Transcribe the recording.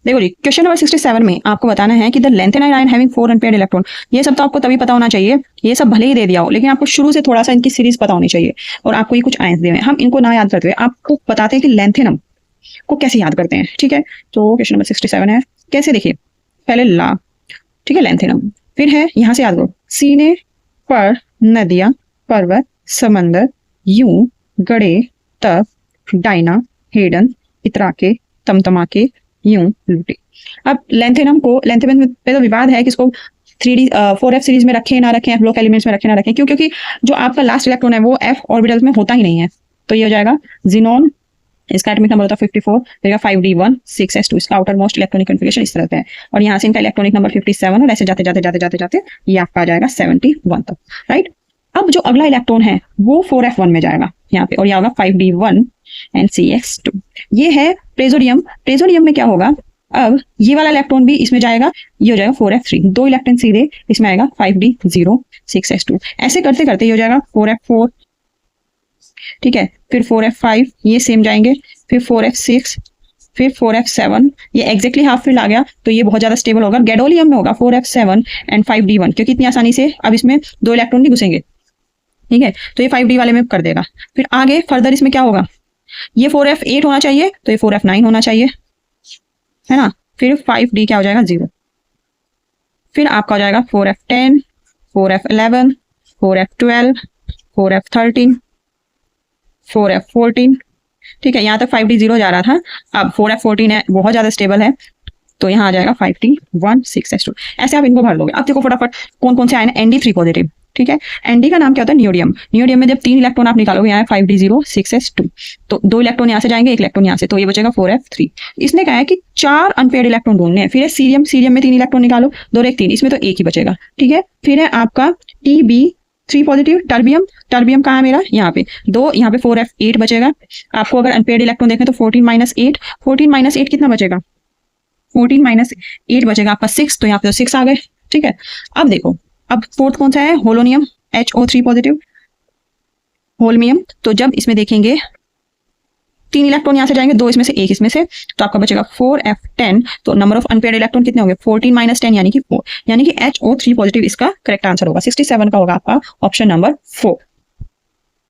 देखो जी, question number 67 में आपको बताना है कि the lanthanide ion having 4 unpaired electron. ये सब तो आपको तभी पता होना चाहिए, ये सब भले ही दे दिया हो, लेकिन आपको शुरू से थोड़ा सा इनकी सीरीज पता होनी चाहिए। और आपको ये कुछ आयंस दिए हुए हैं, हम इनको ना याद करते हुए आपको बताते हैं कि लेंथेनम को कैसे याद करते हैं। ठीक है, तो क्वेश्चन नंबर 67 है, कैसे देखिए, पहले ला, ठीक है, लेंथेनम, फिर है यहाँ से याद करो, सीने पर नदियां, पर्वत, समंदर, यूं, गड़े, तप, डायना, हेडन, इतराके, तमतमाके, यूं, लूटे। अब लेंथेनम पे तो विवाद है कि इसको 3D 4f सीरीज में रखें ना रखें, ब्लॉक एलिमेंट्स में रखें ना रखें, क्यों? क्योंकि जो आपका लास्ट इलेक्ट्रॉन है वो f ऑर्बिटल्स में होता ही नहीं है। तो ये हो जाएगा जिनोन, इसका एटॉमिक नंबर होता है 54, फिर 5d1 6s2, इसका आउटर मोस्ट इलेक्ट्रॉनिक कन्फिगरेशन इस तरह से है। और यहाँ से इनका इलेक्ट्रॉनिक नंबर 57 और ऐसे जाते जाते जाते जाते जाते ये आपका आ जाएगा 71 तक, राइट। अब जो अगला इलेक्ट्रॉन है वो 4f1 में जाएगा यहाँ पे, और यह होगा 5d1 एंड cx2। ये है प्रेजोडियम। प्रेजोडियम में क्या होगा, अब ये वाला इलेक्ट्रॉन भी इसमें जाएगा, ये हो जाएगा 4f3, दो इलेक्ट्रॉन सीधे इसमें आएगा 5d0 6s2। ऐसे करते करते ये हो जाएगा 4f4, ठीक है, फिर 4f5, ये सेम जाएंगे, फिर 4f6, फिर 4f7, ये एग्जैक्टली हाफ फील्ड आ गया, तो ये बहुत ज्यादा स्टेबल होगा। गैडोलियम में होगा 4f7 एंड 5d1, क्योंकि इतनी आसानी से अब इसमें दो इलेक्ट्रॉन नहीं घुसेंगे, ठीक है, तो ये 5d वाले में कर देगा। फिर आगे फर्दर इसमें क्या होगा, ये 4f8 होना चाहिए, तो ये 4f9 होना चाहिए, है ना। फिर 5d क्या हो जाएगा 0, फिर आपका हो जाएगा 4f10, 4f11, 4f12, 4f13, 4f14, ठीक है, यहाँ तक 5d 0 जा रहा था। अब 4f14 है, बहुत ज्यादा स्टेबल है, तो यहाँ आ जाएगा 5d1 6s2। ऐसे आप इनको भर लोगे। अब देखो फटाफट कौन कौन से आए हैं, Nd3 पॉजिटिव, ठीक है। Nd का नाम क्या होता है, नियोडियम। नियोडियम में जब 3 इलेक्ट्रॉन आप निकालोगे, यहाँ 5d0 6s2, तो 2 इलेक्ट्रॉन यहाँ से जाएंगे, 1 इलेक्ट्रॉन यहाँ से, तो ये बचेगा 4f3। इसने कहा है कि 4 अनपेयर्ड इलेक्ट्रॉन ढूंढने हैं। फिर है सीरियम, सीरियम में 3 इलेक्ट्रॉन निकालो, 2 1 3, इसमें तो 1 ही बचेगा, ठीक है। फिर है आपका Tb3 पॉजिटिव, टर्बियम। टर्बियम कहाँ है मेरा, यहाँ पे 2, यहाँ पे 4f8 बचेगा। आपको अगर अनपेयर्ड इलेक्ट्रॉन देखें तो 14 - 8, 14 - 8 कितना बचेगा, 14 - 8 बचेगा आपका 6, तो यहाँ पे तो 6 आ गए, ठीक है। अब देखो, अब फोर्थ कौन सा है, होलोनियम, HO3 पॉजिटिव, होलमियम। तो जब इसमें देखेंगे 3 इलेक्ट्रॉन यहाँ से जाएंगे, 2 इसमें से 1 इसमें से, तो आपका बचेगा 4f10। तो नंबर ऑफ अनपेयर्ड इलेक्ट्रॉन कितने होंगे, 14 - 10 यानी कि 4, यानी कि HO3 पॉजिटिव इसका करेक्ट आंसर होगा। 67 का होगा आपका ऑप्शन नंबर 4।